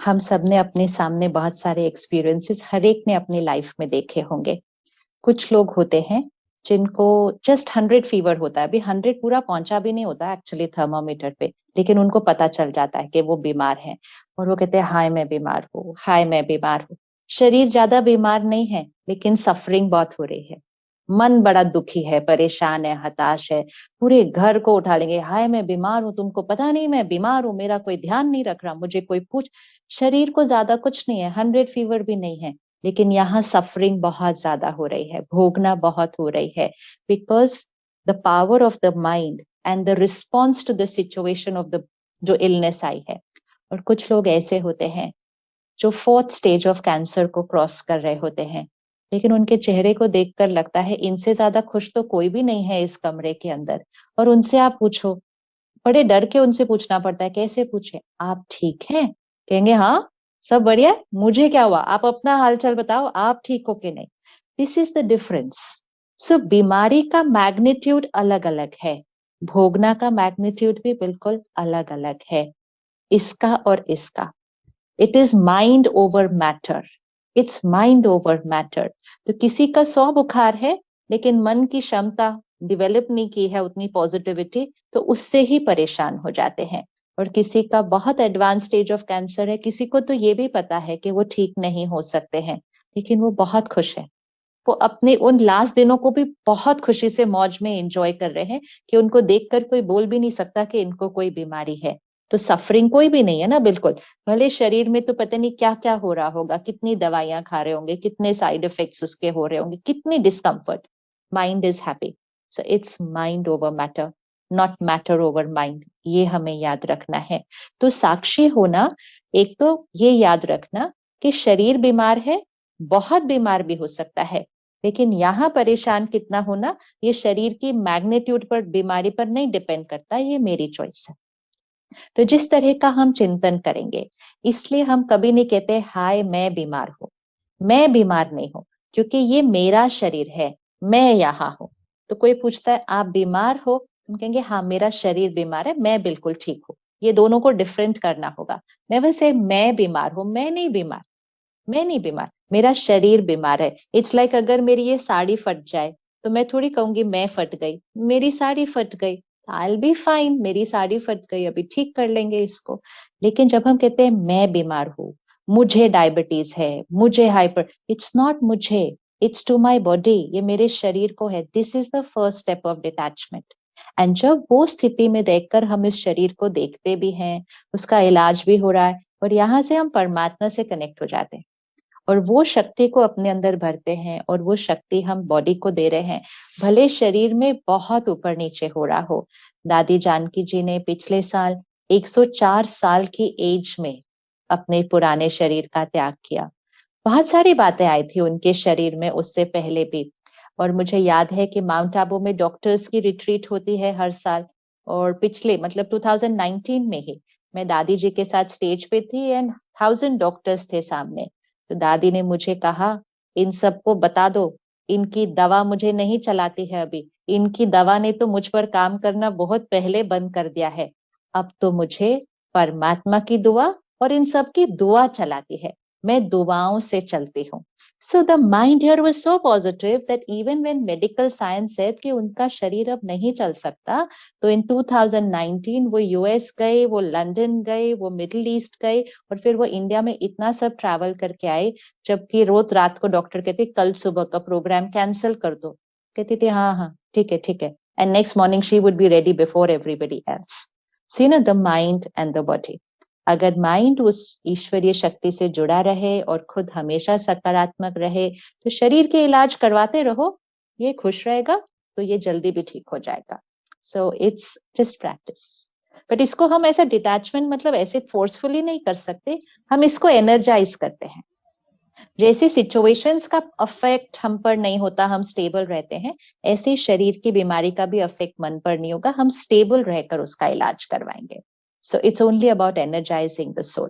हम सब ने अपने सामने बहुत सारे एक्सपीरियंसेस हर एक ने अपनी लाइफ में देखे होंगे। कुछ लोग होते हैं जिनको जस्ट 100 फीवर होता है, अभी 100 पूरा पहुंचा भी नहीं होता एक्चुअली थर्मामीटर पे, लेकिन उनको पता चल जाता है कि वो बीमार है और वो कहते हैं हाय मैं बीमार हूँ, हाय मैं बीमार हूँ। शरीर ज्यादा बीमार नहीं है लेकिन सफरिंग बहुत हो रही है, मन बड़ा दुखी है, परेशान है, हताश है, पूरे घर को उठा लेंगे, हाय मैं बीमार हूँ, तुमको पता नहीं मैं बीमार हूँ, मेरा कोई ध्यान नहीं रख रहा, मुझे कोई पूछ। शरीर को ज्यादा कुछ नहीं है, 100 फीवर भी नहीं है, लेकिन यहाँ सफरिंग बहुत ज्यादा हो रही है, भोगना बहुत हो रही है, because the power of the mind and the response to the situation of the जो इलनेस आई है। और कुछ लोग ऐसे होते हैं जो 4th स्टेज ऑफ कैंसर को क्रॉस कर रहे होते हैं, लेकिन उनके चेहरे को देखकर लगता है इनसे ज्यादा खुश तो कोई भी नहीं है इस कमरे के अंदर। और उनसे आप पूछो, बड़े डर के उनसे पूछना पड़ता है, कैसे पूछे, आप ठीक हैं? कहेंगे हाँ सब बढ़िया है, मुझे क्या हुआ, आप अपना हालचाल बताओ, आप ठीक हो कि नहीं। This is the difference. So बीमारी का मैग्नीट्यूड अलग अलग है, भोगना का मैग्नीट्यूड भी बिल्कुल अलग अलग है, इसका और इसका। It is mind over matter, it's mind over matter. तो किसी का 100 बुखार है लेकिन मन की क्षमता डेवलप नहीं की है उतनी पॉजिटिविटी, तो उससे ही परेशान हो जाते हैं। और किसी का बहुत एडवांस स्टेज ऑफ कैंसर है, किसी को तो ये भी पता है कि वो ठीक नहीं हो सकते हैं, लेकिन वो बहुत खुश है, वो अपने उन लास्ट दिनों को भी बहुत खुशी से मौज में एंजॉय कर रहे हैं कि उनको देखकर कोई बोल भी नहीं सकता कि इनको कोई बीमारी है। तो सफरिंग कोई भी नहीं है ना, बिल्कुल। भले शरीर में तो पता नहीं क्या क्या हो रहा होगा, कितनी दवाइयां खा रहे होंगे, कितने साइड इफेक्ट्स उसके हो रहे होंगे, कितनी discomfort, mind is happy. So it's mind over matter, not matter over mind, ये हमें याद रखना है। तो साक्षी होना, एक तो ये याद रखना कि शरीर बीमार है, बहुत बीमार भी हो सकता है, लेकिन यहाँ परेशान कितना होना ये शरीर की मैग्नीट्यूड पर, बीमारी पर नहीं डिपेंड करता, ये मेरी चॉइस है। तो जिस तरह का हम चिंतन करेंगे, इसलिए हम कभी नहीं कहते हाय मैं बीमार हूं, मैं बीमार नहीं हूं, क्योंकि ये मेरा शरीर है, मैं यहाँ हूं। तो कोई पूछता है आप बीमार हो, तुम कहेंगे हाँ मेरा शरीर बीमार है, मैं बिल्कुल ठीक हूँ। ये दोनों को डिफरेंट करना होगा। नेवर से मैं बीमार हूं, मैं नहीं बीमार, मैं नहीं बीमार, मेरा शरीर बीमार है। इट्स लाइक अगर मेरी ये साड़ी फट जाए तो मैं थोड़ी कहूंगी मैं फट गई, मेरी साड़ी फट गई, आई बी फाइन, मेरी साड़ी फट गई, अभी ठीक कर लेंगे इसको। लेकिन जब हम कहते हैं मैं बीमार हूँ, मुझे डायबिटीज है, मुझे हाइपर, इट्स नॉट मुझे, इट्स टू माई बॉडी, ये मेरे शरीर को है। This is the first step of detachment. And जब वो स्थिति में देखकर हम इस शरीर को देखते भी हैं, उसका इलाज भी हो रहा है, और यहाँ से हम परमात्मा से कनेक्ट हो जाते हैं और वो शक्ति को अपने अंदर भरते हैं, और वो शक्ति हम बॉडी को दे रहे हैं, भले शरीर में बहुत ऊपर नीचे हो रहा हो। दादी जानकी जी ने पिछले साल 104 साल की एज में अपने पुराने शरीर का त्याग किया। बहुत सारी बातें आई थी उनके शरीर में उससे पहले भी। और मुझे याद है कि माउंट आबू में डॉक्टर्स की रिट्रीट होती है हर साल, और पिछले मतलब 2019 में ही मैं दादी जी के साथ स्टेज पे थी एंड 1000 डॉक्टर्स थे सामने। तो दादी ने मुझे कहा इन सबको बता दो, इनकी दवा मुझे नहीं चलाती है अभी, इनकी दवा ने तो मुझ पर काम करना बहुत पहले बंद कर दिया है, अब तो मुझे परमात्मा की दुआ और इन सब की दुआ चलाती है, मैं दुआओं से चलती हूँ। So the mind here was so positive that even when medical science said कि उनका शरीर अब नहीं चल सकता, तो इन 2019 वो यूएस गए, वो लंदन गए, वो मिडिल ईस्ट गए, और फिर वो इंडिया में इतना सब ट्रैवल करके आए, जबकि रोज रात को डॉक्टर कहते कल सुबह का प्रोग्राम कैंसिल कर दो, कहती थी हाँ हाँ ठीक है ठीक है, and next morning she would be ready before everybody else. So you know the mind and the body, अगर माइंड उस ईश्वरीय शक्ति से जुड़ा रहे और खुद हमेशा सकारात्मक रहे, तो शरीर के इलाज करवाते रहो, ये खुश रहेगा तो ये जल्दी भी ठीक हो जाएगा। So it's just practice. But इसको हम ऐसा डिटैचमेंट मतलब ऐसे फोर्सफुली नहीं कर सकते, हम इसको एनर्जाइज करते हैं। जैसे सिचुएशंस का अफेक्ट हम पर नहीं होता, हम स्टेबल रहते हैं, ऐसे शरीर की बीमारी का भी अफेक्ट मन पर नहीं होगा, हम स्टेबल रहकर उसका इलाज करवाएंगे। So it's only about energizing the soul.